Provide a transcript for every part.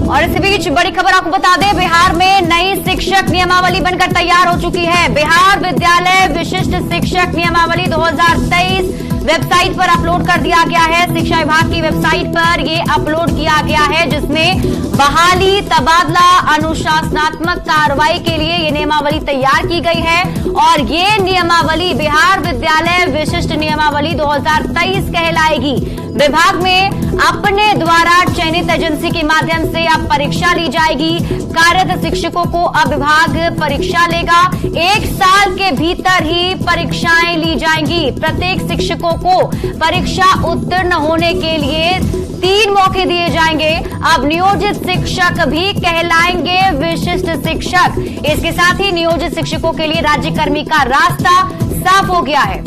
और इसी बीच बड़ी खबर आपको बता दें, बिहार में नई शिक्षक नियमावली बनकर तैयार हो चुकी है। बिहार विद्यालय विशिष्ट शिक्षक नियमावली 2023 वेबसाइट पर अपलोड कर दिया गया है। शिक्षा विभाग की वेबसाइट पर ये अपलोड किया गया है, जिसमें बहाली, तबादला, अनुशासनात्मक कार्रवाई के लिए ये नियमावली तैयार की गई है। और ये नियमावली बिहार विद्यालय विशिष्ट नियमावली 2023 कहलाएगी। विभाग में अपने द्वारा चयनित एजेंसी के माध्यम से अब परीक्षा ली जाएगी। कार्यरत शिक्षकों को अब विभाग परीक्षा लेगा। 1 साल के भीतर ही परीक्षाएं ली जाएंगी। प्रत्येक शिक्षकों को परीक्षा उत्तीर्ण होने के लिए 3 मौके दिए जाएंगे। अब नियोजित शिक्षक भी कहलाएंगे विशिष्ट शिक्षक। इसके साथ ही नियोजित शिक्षकों के लिए राज्यकर्मी का रास्ता साफ हो गया है।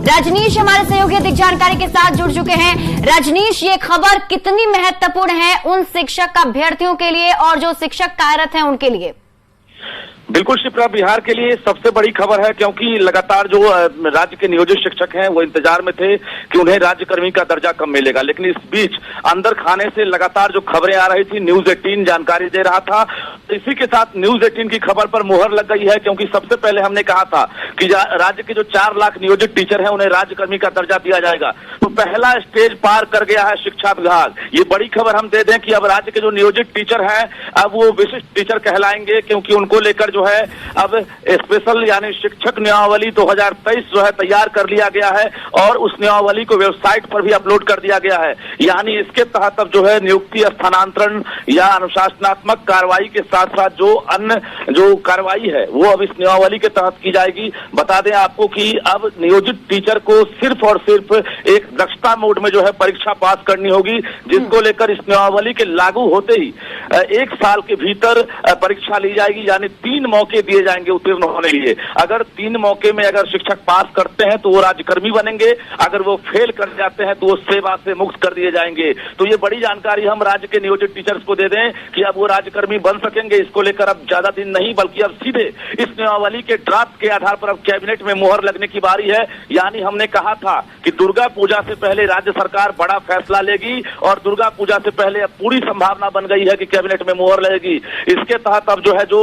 रजनीश हमारे सहयोगी अधिक जानकारी के साथ जुड़ चुके हैं। रजनीश, ये खबर कितनी महत्वपूर्ण है उन शिक्षक अभ्यर्थियों के लिए और जो शिक्षक कार्यरत हैं उनके लिए? बिल्कुल शिप्रा, बिहार के लिए सबसे बड़ी खबर है, क्योंकि लगातार जो राज्य के नियोजित शिक्षक हैं वो इंतजार में थे कि उन्हें राज्यकर्मी का दर्जा कब मिलेगा। लेकिन इस बीच अंदर खाने से लगातार जो खबरें आ रही थी, न्यूज 18 जानकारी दे रहा था। इसी के साथ न्यूज 18 की खबर पर मुहर लग गई है, क्योंकि सबसे पहले हमने कहा था कि राज्य के जो 4 लाख नियोजित टीचर हैं उन्हें राज्यकर्मी का दर्जा दिया जाएगा। तो पहला स्टेज पार कर गया है शिक्षा विभाग। ये बड़ी खबर हम दे दें कि अब राज्य के जो नियोजित टीचर हैं अब वो विशिष्ट टीचर कहलाएंगे, क्योंकि उनको लेकर जो है अब स्पेशल यानी शिक्षक नियमावली 2023 जो है तैयार कर लिया गया है और उस नियमावली को वेबसाइट पर भी अपलोड कर दिया गया है। यानी इसके तहत अब जो है नियुक्ति, स्थानांतरण या अनुशासनात्मक कार्रवाई के साथ साथ जो अन्य जो कार्रवाई है वो अब इस नियमावली के तहत की जाएगी। बता दें आपको कि अब नियोजित टीचर को सिर्फ और सिर्फ एक दक्षता मोड में जो है परीक्षा पास करनी होगी, जिसको लेकर इस नियमावली के लागू होते ही 1 साल के भीतर परीक्षा ली जाएगी। यानी 3 मौके दिए जाएंगे उत्तीर्ण होने के लिए। अगर 3 मौके में अगर शिक्षक पास करते हैं तो वो राज्यकर्मी बनेंगे, अगर वो फेल कर जाते हैं तो वो सेवा से मुक्त कर दिए जाएंगे। तो ये बड़ी जानकारी हम राज्य के नियोजित टीचर्स को दे दें कि अब वो राज्यकर्मी बन सकेंगे। इसको लेकर अब ज्यादा दिन नहीं, बल्कि अब सीधे इस नियमावली के ड्राफ्ट के आधार पर अब कैबिनेट में मुहर लगने की बारी है। यानी हमने कहा था कि दुर्गा पूजा से पहले राज्य सरकार बड़ा फैसला लेगी और दुर्गा पूजा से पहले अब पूरी संभावना बन गई है कि कैबिनेट में मुहर लगेगी। इसके तहत अब जो है जो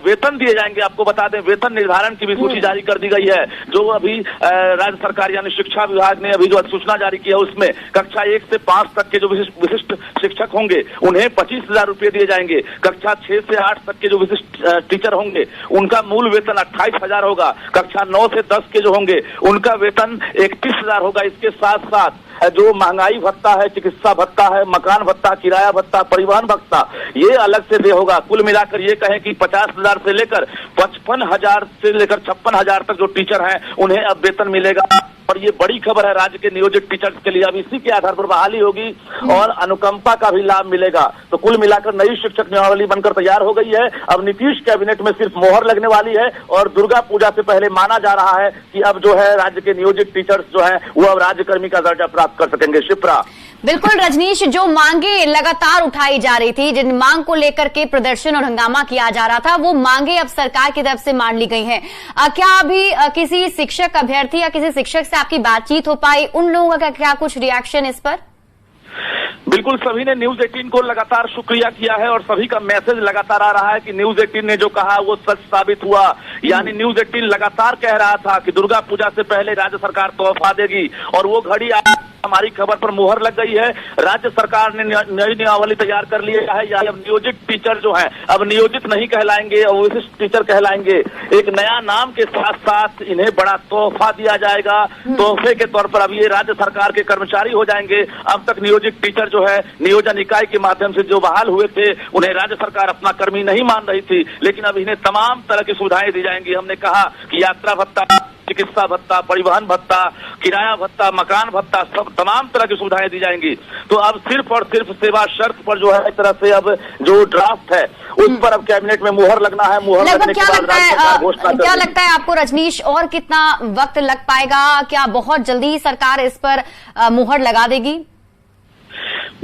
वेतन दिए जाएंगे, आपको बता दें वेतन निर्धारण की भी सूची जारी कर दी गई है। जो अभी राज्य सरकार यानी शिक्षा विभाग ने अभी जो सूचना जारी की है उसमें कक्षा 1 से 5 तक के जो विशिष्ट शिक्षक होंगे उन्हें 25,000 रुपए दिए जाएंगे। कक्षा 6 से 8 तक के जो विशिष्ट टीचर होंगे उनका मूल वेतन 28,000 होगा। कक्षा 9 से 10 के जो होंगे उनका वेतन 31,000 होगा। इसके साथ साथ जो महंगाई भत्ता है, चिकित्सा भत्ता है, मकान भत्ता, किराया भत्ता, परिवहन भत्ता, ये अलग से दे होगा। कुल मिलाकर ये कहें कि 50,000 से लेकर 55,000 से लेकर 56,000 तक जो टीचर हैं उन्हें अब वेतन मिलेगा। और ये बड़ी खबर है राज्य के नियोजित टीचर्स के लिए। अब इसी के आधार पर बहाली होगी और अनुकंपा का भी लाभ मिलेगा। तो कुल मिलाकर नई शिक्षक नियमावली बनकर तैयार हो गई है। अब नीतीश कैबिनेट में सिर्फ मोहर लगने वाली है और दुर्गा पूजा से पहले माना जा रहा है कि अब जो है राज्य के नियोजित टीचर्स जो है वो अब राज्यकर्मी का दर्जा प्राप्त कर सकेंगे। शिप्रा, बिल्कुल रजनीश, जो मांगे लगातार उठाई जा रही थी, जिन मांग को लेकर के प्रदर्शन और हंगामा किया जा रहा था, वो मांगे अब सरकार की तरफ से मान ली गई हैं। क्या अभी किसी शिक्षक अभ्यर्थी या किसी शिक्षक से आपकी बातचीत हो पाई? उन लोगों का क्या कुछ रिएक्शन इस पर? बिल्कुल, सभी ने न्यूज 18 को लगातार शुक्रिया किया है और सभी का मैसेज लगातार आ रहा है कि न्यूज 18 ने जो कहा वो सच साबित हुआ। यानी न्यूज 18 लगातार कह रहा था कि दुर्गा पूजा से पहले राज्य सरकार तोहफा देगी और वो घड़ी हमारी खबर पर मुहर लग गई है। राज्य सरकार ने नई नियमावली तैयार कर लिया है। यानी अब नियोजित टीचर जो हैं अब नियोजित नहीं कहलाएंगे और विशिष्ट टीचर कहलाएंगे। एक नया नाम के साथ साथ इन्हें बड़ा तोहफा दिया जाएगा। तोहफे के तौर पर अब ये राज्य सरकार के कर्मचारी हो जाएंगे। अब तक नियोजित टीचर जो है नियोजन इकाई के माध्यम से जो बहाल हुए थे उन्हें राज्य सरकार अपना कर्मी नहीं मान रही थी, लेकिन अब इन्हें तमाम तरह की सुविधाएं दी जाएंगी। हमने कहा कि यात्रा भत्ता, चिकित्सा भत्ता, परिवहन भत्ता, किराया भत्ता, मकान भत्ता, सब तमाम तरह की सुविधाएं दी जाएंगी। तो अब सिर्फ और सिर्फ सेवा शर्त पर जो है इस तरह से अब जो ड्राफ्ट है उस पर अब कैबिनेट में मुहर लगना है। मुहर लगने के बाद राज्य सरकार घोषणा करेगी। क्या लगता है आपको रजनीश, और कितना वक्त लग पाएगा? क्या बहुत जल्दी सरकार इस पर मुहर लगा देगी?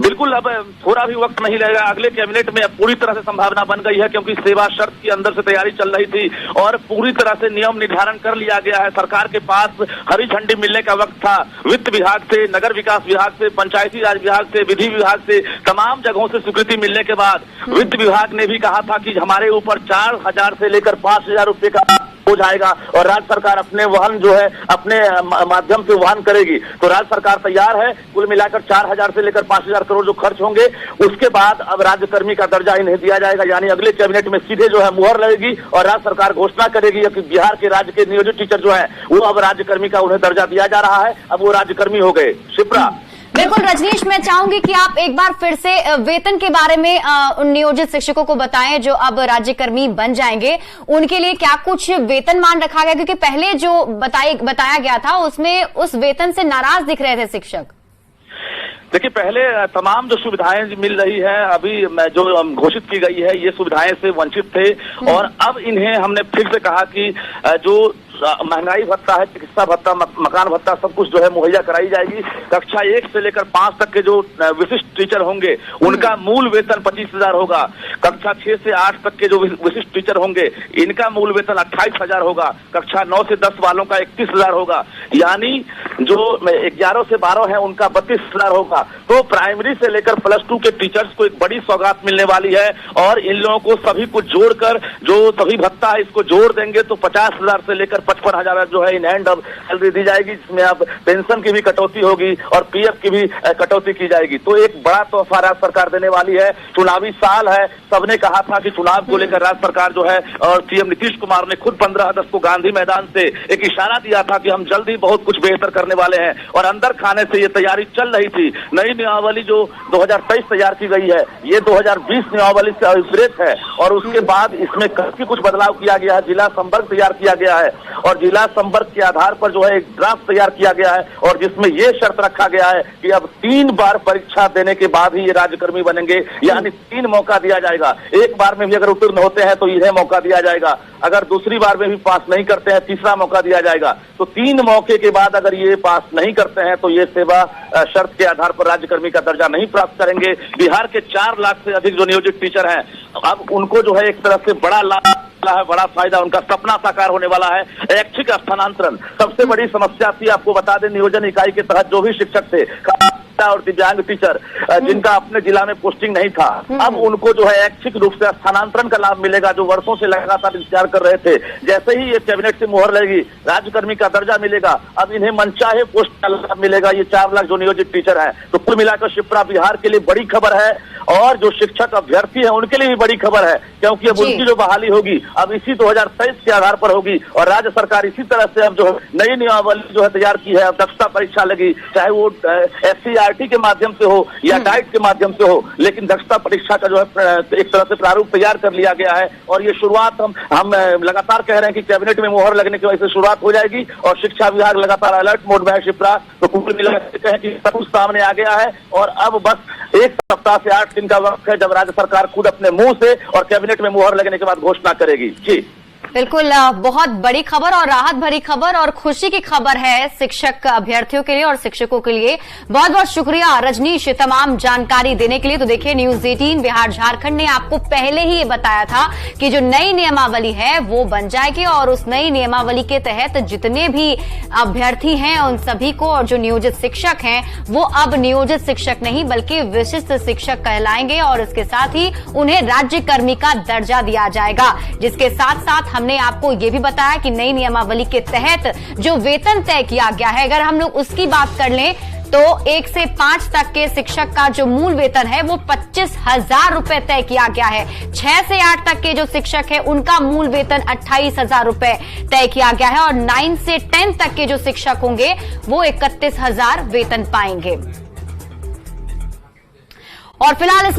बिल्कुल, अब थोड़ा भी वक्त नहीं लगेगा। अगले कैबिनेट में अब पूरी तरह से संभावना बन गई है, क्योंकि सेवा शर्त के अंदर से तैयारी चल रही थी और पूरी तरह से नियम निर्धारण कर लिया गया है। सरकार के पास हरी झंडी मिलने का वक्त था। वित्त विभाग से, नगर विकास विभाग से, पंचायती राज विभाग से, विधि विभाग से, तमाम जगहों से स्वीकृति मिलने के बाद वित्त विभाग ने भी कहा था कि हमारे ऊपर 4,000 से लेकर 5,000 रुपए का हो जाएगा और राज्य सरकार अपने वहन जो है अपने माध्यम से वहन करेगी। तो राज्य सरकार तैयार है। कुल मिलाकर 4,000 से लेकर 5,000 करोड़ जो खर्च होंगे, उसके बाद अब राज्य कर्मी का दर्जा इन्हें दिया जाएगा। यानी अगले कैबिनेट में सीधे जो है मुहर लगेगी और राज्य सरकार घोषणा करेगी कि बिहार के राज्य के नियोजित टीचर जो है वो अब राज्य कर्मी का उन्हें दर्जा दिया जा रहा है। अब वो राज्य कर्मी हो गए। शिप्रा। बिल्कुल रजनीश, मैं चाहूंगी कि आप एक बार फिर से वेतन के बारे में उन नियोजित शिक्षकों को बताएं जो अब राज्यकर्मी बन जाएंगे। उनके लिए क्या कुछ वेतनमान रखा गया, क्योंकि पहले जो बताया गया था उसमें उस वेतन से नाराज दिख रहे थे शिक्षक। देखिए, पहले तमाम जो सुविधाएं मिल रही है अभी जो घोषित की गई है, ये सुविधाएं से वंचित थे और अब इन्हें हमने फिर से कहा कि जो महंगाई भत्ता है, चिकित्सा भत्ता, मकान भत्ता, सब कुछ जो है मुहैया कराई जाएगी। कक्षा 1 से लेकर 5 तक के जो विशिष्ट टीचर होंगे उनका मूल वेतन 25,000 होगा। कक्षा 6 से 8 तक के जो विशिष्ट टीचर होंगे इनका मूल वेतन 28,000 होगा। कक्षा 9 से 10 वालों का 31,000 होगा। यानी जो 11 से 12 है उनका 32,000 होगा। तो प्राइमरी से लेकर +2 के टीचर्स को एक बड़ी सौगात मिलने वाली है और इन लोगों को सभी को जोड़कर जो सभी भत्ता है इसको जोड़ देंगे तो 50,000 से लेकर 55,000 जो है इन हैंड अब सैलरी दी जाएगी, जिसमें अब पेंशन की भी कटौती होगी और पीएफ की भी कटौती की जाएगी। तो एक बड़ा तोहफा राज्य सरकार देने वाली है। चुनावी साल है, सबने कहा था कि चुनाव को लेकर राज्य सरकार जो है और सीएम नीतीश कुमार ने खुद 15 अगस्त को गांधी मैदान से एक इशारा दिया था कि हम जल्दी बहुत कुछ बेहतर करने वाले हैं और अंदर खाने से ये तैयारी चल रही थी। नई नियमावली जो 2023 तैयार की गई है, ये 2020 नियमावली से अभिप्रेत है और उसके बाद इसमें काफी कुछ बदलाव किया गया है। जिला संवर्ग तैयार किया गया है और जिला संवर्ग के आधार पर जो है एक ड्राफ्ट तैयार किया गया है और जिसमें यह शर्त रखा गया है कि अब 3 बार परीक्षा देने के बाद ही ये राज्यकर्मी बनेंगे। यानी 3 मौका दिया जाएगा। एक बार में भी अगर उत्तीर्ण होते हैं तो इन्हें मौका दिया जाएगा, अगर दूसरी बार में भी पास नहीं करते हैं तीसरा मौका दिया जाएगा। तो 3 मौके के बाद अगर ये पास नहीं करते हैं तो ये सेवा शर्त के आधार पर राज्यकर्मी का दर्जा नहीं प्राप्त करेंगे। बिहार के 4 लाख से अधिक जो नियोजित टीचर हैं अब उनको जो है एक तरह से बड़ा लाभ है, बड़ा फायदा, उनका सपना साकार होने वाला है। ऐच्छिक स्थानांतरण सबसे बड़ी समस्या थी। आपको बता दें, नियोजन इकाई के तहत जो भी शिक्षक थे और दिव्यांग टीचर जिनका अपने जिला में पोस्टिंग नहीं था, अब उनको जो है ऐच्छिक रूप से स्थानांतरण का लाभ मिलेगा, जो वर्षों से लगातार इंतजार कर रहे थे। जैसे ही ये कैबिनेट से मुहर लगेगी, राज्यकर्मी का दर्जा मिलेगा, अब इन्हें मनचाहे पोस्ट का लाभ मिलेगा। ये 4 लाख जो नियोजित टीचर है, तो कुल मिलाकर शिप्रा बिहार के लिए बड़ी खबर है और जो शिक्षक अभ्यर्थी है उनके लिए भी बड़ी खबर है, क्योंकि अब उनकी जो बहाली होगी अब इसी 2023 के आधार पर होगी और राज्य सरकार इसी तरह से अब जो नई नियमावली जो है तैयार की है। अब दक्षता परीक्षा लगी, चाहे वो SCRT के माध्यम से हो या डाइट के माध्यम से हो, लेकिन दक्षता परीक्षा का जो है एक तरह से प्रारूप तैयार कर लिया गया है और ये शुरुआत हम लगातार कह रहे हैं कि कैबिनेट में मुहर लगने की वजह से शुरुआत हो जाएगी और शिक्षा विभाग लगातार अलर्ट मोड में है। शिप्रा, तो कुल मिलाकर कहें कि सब कुछ सामने आ गया है और अब बस 1 सप्ताह से 8 दिन का वक्त है जब राज्य सरकार खुद अपने मुंह से और कैबिनेट में मुहर लगने के बाद घोषणा करेगी। जी बिल्कुल, बहुत बड़ी खबर और राहत भरी खबर और खुशी की खबर है शिक्षक अभ्यर्थियों के लिए और शिक्षकों के लिए। बहुत बहुत शुक्रिया रजनीश तमाम जानकारी देने के लिए। तो देखिए, न्यूज 18 बिहार झारखंड ने आपको पहले ही ये बताया था कि जो नई नियमावली है वो बन जाएगी और उस नई नियमावली के तहत जितने भी अभ्यर्थी हैं उन सभी को और जो नियोजित शिक्षक हैं वो अब नियोजित शिक्षक नहीं बल्कि विशिष्ट शिक्षक कहलाएंगे और इसके साथ ही उन्हें राज्यकर्मी का दर्जा दिया जाएगा। जिसके साथ साथ हमने आपको ये भी बताया कि नई नियमावली के तहत जो वेतन तय किया गया है, अगर हम लोग उसकी बात कर लें तो 1 से 5 तक के शिक्षक का जो मूल वेतन है वो 25,000 रुपए तय किया गया है। 6 से 8 तक के जो शिक्षक है उनका मूल वेतन 28,000 रुपए तय किया गया है और 9 से 10 तक के जो शिक्षक होंगे वो 31,000 वेतन पाएंगे। और फिलहाल इस